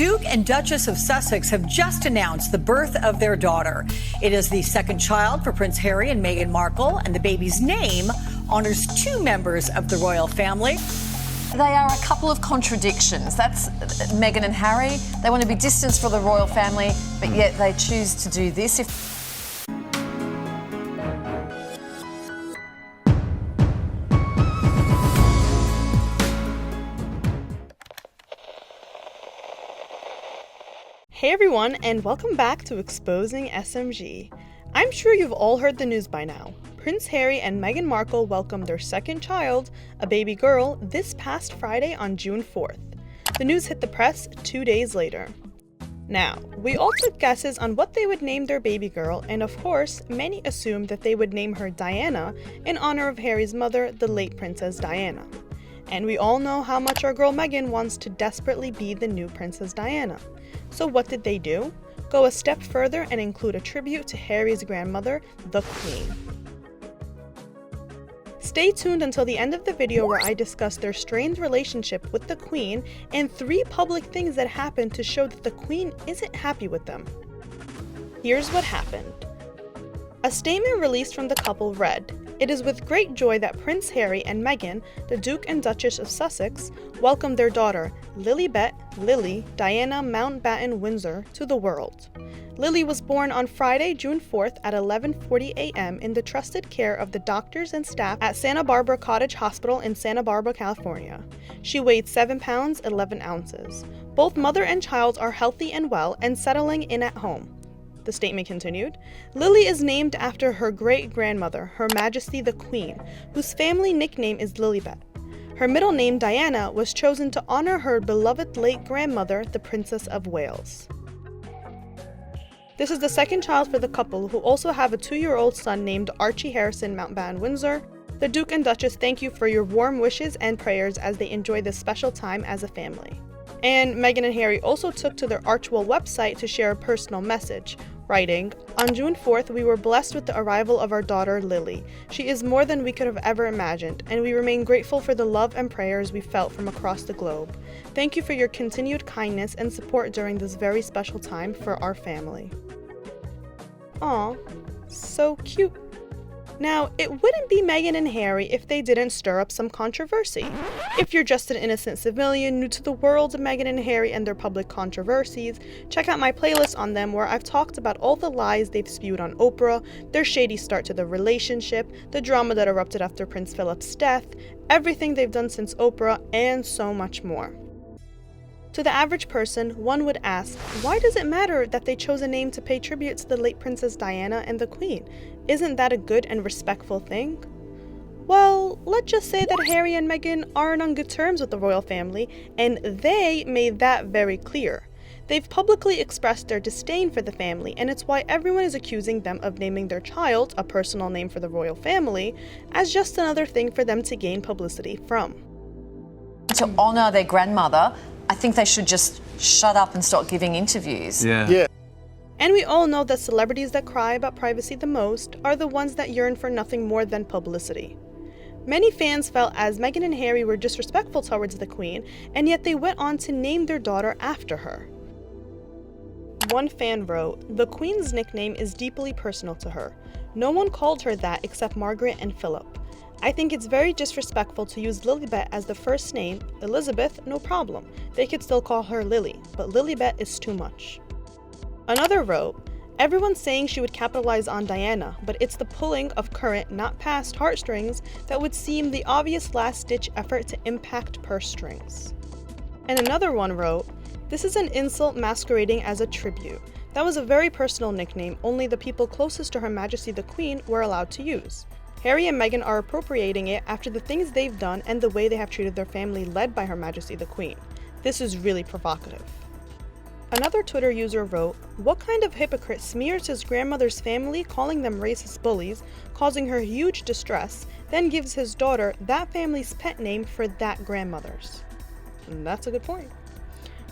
Duke and Duchess of Sussex have just announced the birth of their daughter. It is the second child for Prince Harry and Meghan Markle, and the baby's name honors two members of the royal family. They are a couple of contradictions. That's Meghan and Harry. They want to be distanced from the royal family, but yet they choose to do this. Hey everyone, and welcome back to Exposing SMG. I'm sure you've all heard the news by now. Prince Harry and Meghan Markle welcomed their second child, a baby girl, this past Friday on June 4th. The news hit the press 2 days later. Now, we all took guesses on what they would name their baby girl, and of course, many assumed that they would name her Diana in honor of Harry's mother, the late Princess Diana. And we all know how much our girl Meghan wants to desperately be the new Princess Diana. So what did they do? Go a step further and include a tribute to Harry's grandmother, the Queen. Stay tuned until the end of the video where I discuss their strained relationship with the Queen and 3 public things that happened to show that the Queen isn't happy with them. Here's what happened. A statement released from the couple read, "It is with great joy that Prince Harry and Meghan, the Duke and Duchess of Sussex, welcome their daughter, Lilibet Diana Mountbatten Windsor, to the world. Lily was born on Friday, June 4th at 11:40 a.m. in the trusted care of the doctors and staff at Santa Barbara Cottage Hospital in Santa Barbara, California. She weighed 7 pounds, 11 ounces. Both mother and child are healthy and well and settling in at home." The statement continued, "Lily is named after her great-grandmother, Her Majesty the Queen, whose family nickname is Lilibet. Her middle name, Diana, was chosen to honor her beloved late grandmother, the Princess of Wales." This is the second child for the couple, who also have a 2-year-old son named Archie Harrison Mountbatten Windsor. The Duke and Duchess thank you for your warm wishes and prayers as they enjoy this special time as a family. And Meghan and Harry also took to their Archewell website to share a personal message, writing, "On June 4th, we were blessed with the arrival of our daughter, Lily. She is more than we could have ever imagined, and we remain grateful for the love and prayers we felt from across the globe. Thank you for your continued kindness and support during this very special time for our family." Aw, so cute. Now, it wouldn't be Meghan and Harry if they didn't stir up some controversy. If you're just an innocent civilian new to the world of Meghan and Harry and their public controversies, check out my playlist on them where I've talked about all the lies they've spewed on Oprah, their shady start to the relationship, the drama that erupted after Prince Philip's death, everything they've done since Oprah, and so much more. To the average person, one would ask, why does it matter that they chose a name to pay tribute to the late Princess Diana and the Queen? Isn't that a good and respectful thing? Well, let's just say that Harry and Meghan aren't on good terms with the royal family, and they made that very clear. They've publicly expressed their disdain for the family, and it's why everyone is accusing them of naming their child, a personal name for the royal family, as just another thing for them to gain publicity from. To honour their grandmother, I think they should just shut up and stop giving interviews. Yeah. And we all know that celebrities that cry about privacy the most are the ones that yearn for nothing more than publicity. Many fans felt as Meghan and Harry were disrespectful towards the Queen, and yet they went on to name their daughter after her. One fan wrote, "The Queen's nickname is deeply personal to her. No one called her that except Margaret and Philip. I think it's very disrespectful to use Lilibet as the first name. Elizabeth, no problem. They could still call her Lily, but Lilibet is too much." Another wrote, "Everyone's saying she would capitalize on Diana, but it's the pulling of current, not past heartstrings that would seem the obvious last-ditch effort to impact purse strings." And another one wrote, "This is an insult masquerading as a tribute. That was a very personal nickname only the people closest to Her Majesty the Queen were allowed to use. Harry and Meghan are appropriating it after the things they've done and the way they have treated their family led by Her Majesty the Queen. This is really provocative." Another Twitter user wrote, "What kind of hypocrite smears his grandmother's family, calling them racist bullies, causing her huge distress, then gives his daughter that family's pet name for that grandmother's?" And that's a good point.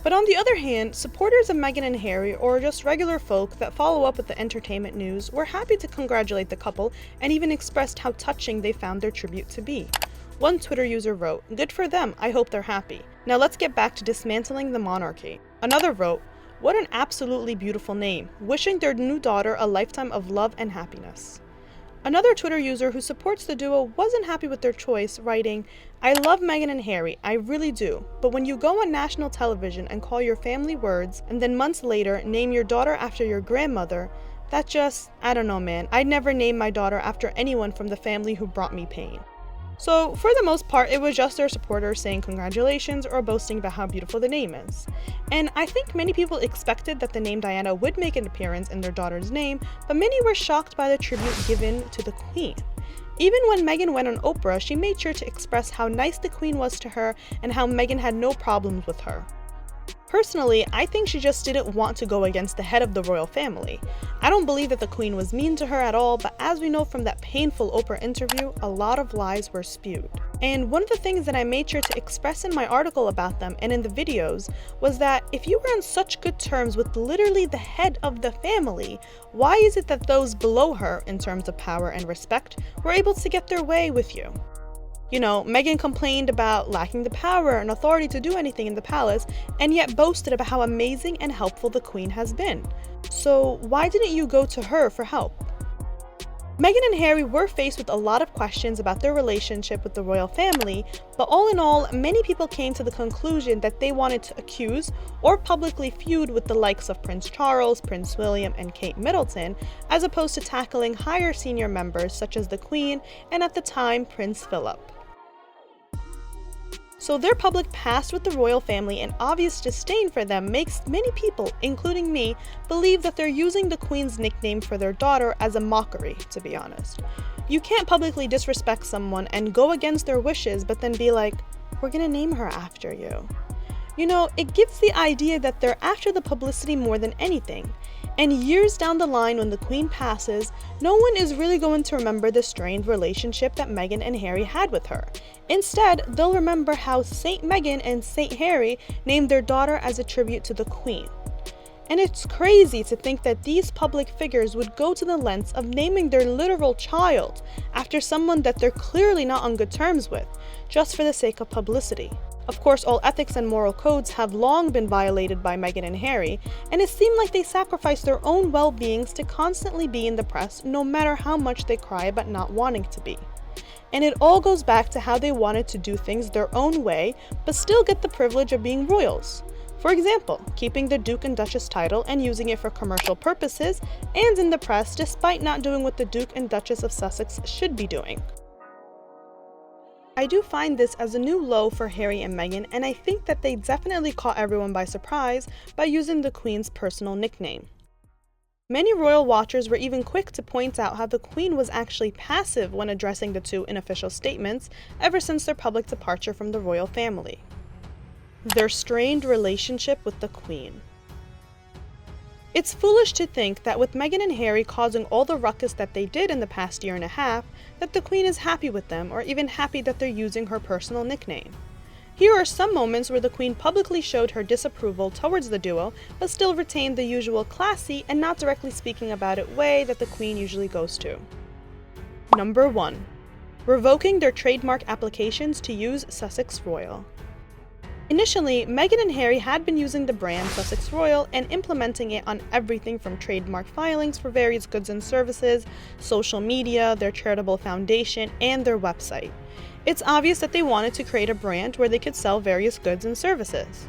But on the other hand, supporters of Meghan and Harry, or just regular folk that follow up with the entertainment news, were happy to congratulate the couple and even expressed how touching they found their tribute to be. One Twitter user wrote, "Good for them, I hope they're happy. Now let's get back to dismantling the monarchy." Another wrote, "What an absolutely beautiful name, wishing their new daughter a lifetime of love and happiness." Another Twitter user who supports the duo wasn't happy with their choice, writing, "I love Meghan and Harry, I really do, but when you go on national television and call your family words, and then months later name your daughter after your grandmother, that just, I don't know man, I'd never name my daughter after anyone from the family who brought me pain." So for the most part, it was just their supporters saying congratulations or boasting about how beautiful the name is. And I think many people expected that the name Diana would make an appearance in their daughter's name, but many were shocked by the tribute given to the Queen. Even when Meghan went on Oprah, she made sure to express how nice the Queen was to her and how Meghan had no problems with her. Personally, I think she just didn't want to go against the head of the royal family. I don't believe that the Queen was mean to her at all, but as we know from that painful Oprah interview, a lot of lies were spewed. And one of the things that I made sure to express in my article about them and in the videos was that if you were on such good terms with literally the head of the family, why is it that those below her, in terms of power and respect, were able to get their way with you? You know, Meghan complained about lacking the power and authority to do anything in the palace, and yet boasted about how amazing and helpful the Queen has been. So why didn't you go to her for help? Meghan and Harry were faced with a lot of questions about their relationship with the royal family, but all in all, many people came to the conclusion that they wanted to accuse or publicly feud with the likes of Prince Charles, Prince William, and Kate Middleton, as opposed to tackling higher senior members such as the Queen and at the time Prince Philip. So their public past with the royal family and obvious disdain for them makes many people, including me, believe that they're using the Queen's nickname for their daughter as a mockery, to be honest. You can't publicly disrespect someone and go against their wishes but then be like, "We're gonna name her after you." You know, it gives the idea that they're after the publicity more than anything. And years down the line when the Queen passes, no one is really going to remember the strained relationship that Meghan and Harry had with her. Instead, they'll remember how Saint Meghan and Saint Harry named their daughter as a tribute to the Queen. And it's crazy to think that these public figures would go to the lengths of naming their literal child after someone that they're clearly not on good terms with, just for the sake of publicity. Of course, all ethics and moral codes have long been violated by Meghan and Harry, and it seemed like they sacrificed their own well-beings to constantly be in the press no matter how much they cry about not wanting to be. And it all goes back to how they wanted to do things their own way, but still get the privilege of being royals. For example, keeping the Duke and Duchess title and using it for commercial purposes and in the press despite not doing what the Duke and Duchess of Sussex should be doing. I do find this as a new low for Harry and Meghan, and I think that they definitely caught everyone by surprise by using the Queen's personal nickname. Many royal watchers were even quick to point out how the Queen was actually passive when addressing the two in official statements ever since their public departure from the royal family. Their strained relationship with the Queen. It's foolish to think that with Meghan and Harry causing all the ruckus that they did in the past year and a half, that the Queen is happy with them or even happy that they're using her personal nickname. Here are some moments where the Queen publicly showed her disapproval towards the duo, but still retained the usual classy and not directly speaking about it way that the Queen usually goes to. Number 1. Revoking their trademark applications to use Sussex Royal. Initially, Meghan and Harry had been using the brand Sussex Royal and implementing it on everything from trademark filings for various goods and services, social media, their charitable foundation, and their website. It's obvious that they wanted to create a brand where they could sell various goods and services.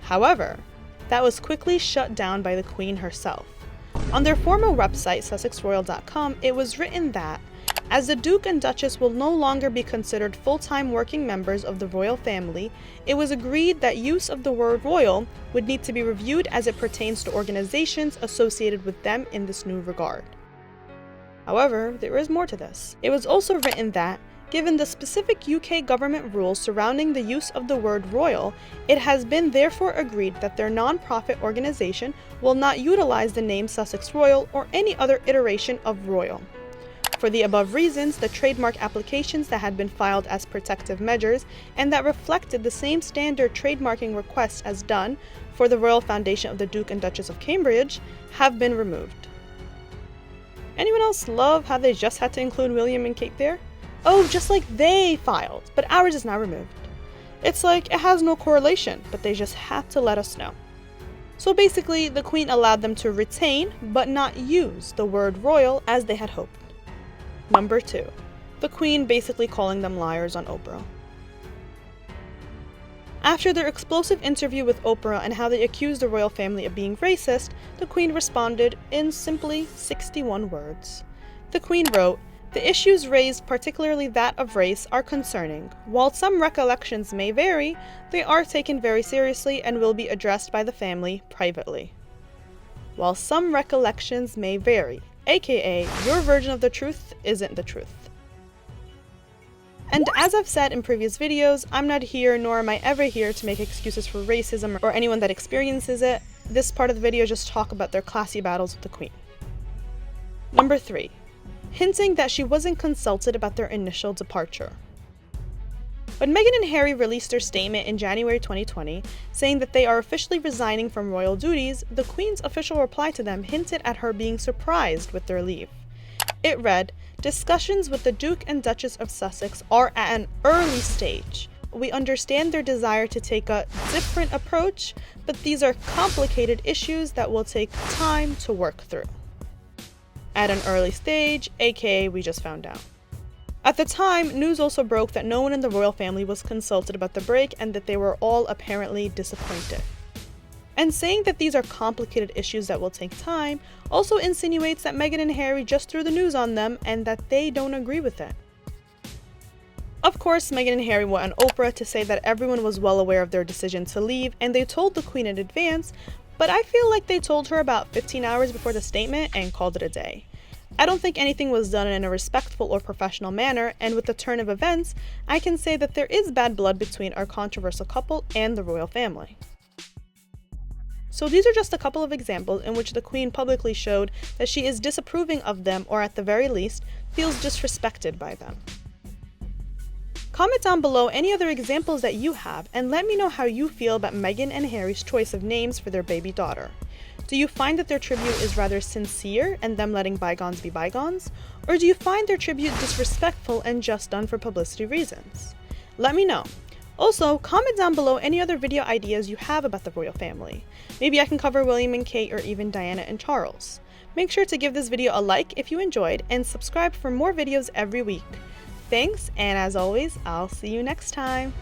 However, that was quickly shut down by the Queen herself. On their former website, sussexroyal.com, it was written that as the Duke and Duchess will no longer be considered full-time working members of the royal family, it was agreed that use of the word royal would need to be reviewed as it pertains to organizations associated with them in this new regard. However, there is more to this. It was also written that, given the specific UK government rules surrounding the use of the word royal, it has been therefore agreed that their non-profit organization will not utilize the name Sussex Royal or any other iteration of royal. For the above reasons, the trademark applications that had been filed as protective measures and that reflected the same standard trademarking requests as done for the Royal Foundation of the Duke and Duchess of Cambridge have been removed. Anyone else love how they just had to include William and Kate there? Oh, just like they filed, but ours is now removed. It's like it has no correlation, but they just had to let us know. So basically, the Queen allowed them to retain, but not use, the word royal as they had hoped. Number 2. The Queen basically calling them liars on Oprah. After their explosive interview with Oprah and how they accused the royal family of being racist, the Queen responded in simply 61 words. The Queen wrote, "The issues raised, particularly that of race, are concerning. While some recollections may vary, they are taken very seriously and will be addressed by the family privately." While some recollections may vary, aka your version of the truth isn't the truth. And as I've said in previous videos, I'm not here nor am I ever here to make excuses for racism or anyone that experiences it. This part of the video just talk about their classy battles with the Queen. Number 3. Hinting that she wasn't consulted about their initial departure. When Meghan and Harry released their statement in January 2020, saying that they are officially resigning from royal duties, the Queen's official reply to them hinted at her being surprised with their leave. It read, "Discussions with the Duke and Duchess of Sussex are at an early stage. We understand their desire to take a different approach, but these are complicated issues that will take time to work through." At an early stage, aka we just found out. At the time, news also broke that no one in the royal family was consulted about the break and that they were all apparently disappointed. And saying that these are complicated issues that will take time also insinuates that Meghan and Harry just threw the news on them and that they don't agree with it. Of course, Meghan and Harry went on Oprah to say that everyone was well aware of their decision to leave and they told the Queen in advance, but I feel like they told her about 15 hours before the statement and called it a day. I don't think anything was done in a respectful or professional manner, and with the turn of events, I can say that there is bad blood between our controversial couple and the royal family. So these are just a couple of examples in which the Queen publicly showed that she is disapproving of them, or at the very least, feels disrespected by them. Comment down below any other examples that you have, and let me know how you feel about Meghan and Harry's choice of names for their baby daughter. Do you find that their tribute is rather sincere and them letting bygones be bygones? Or do you find their tribute disrespectful and just done for publicity reasons? Let me know. Also, comment down below any other video ideas you have about the royal family. Maybe I can cover William and Kate or even Diana and Charles. Make sure to give this video a like if you enjoyed and subscribe for more videos every week. Thanks, and as always, I'll see you next time.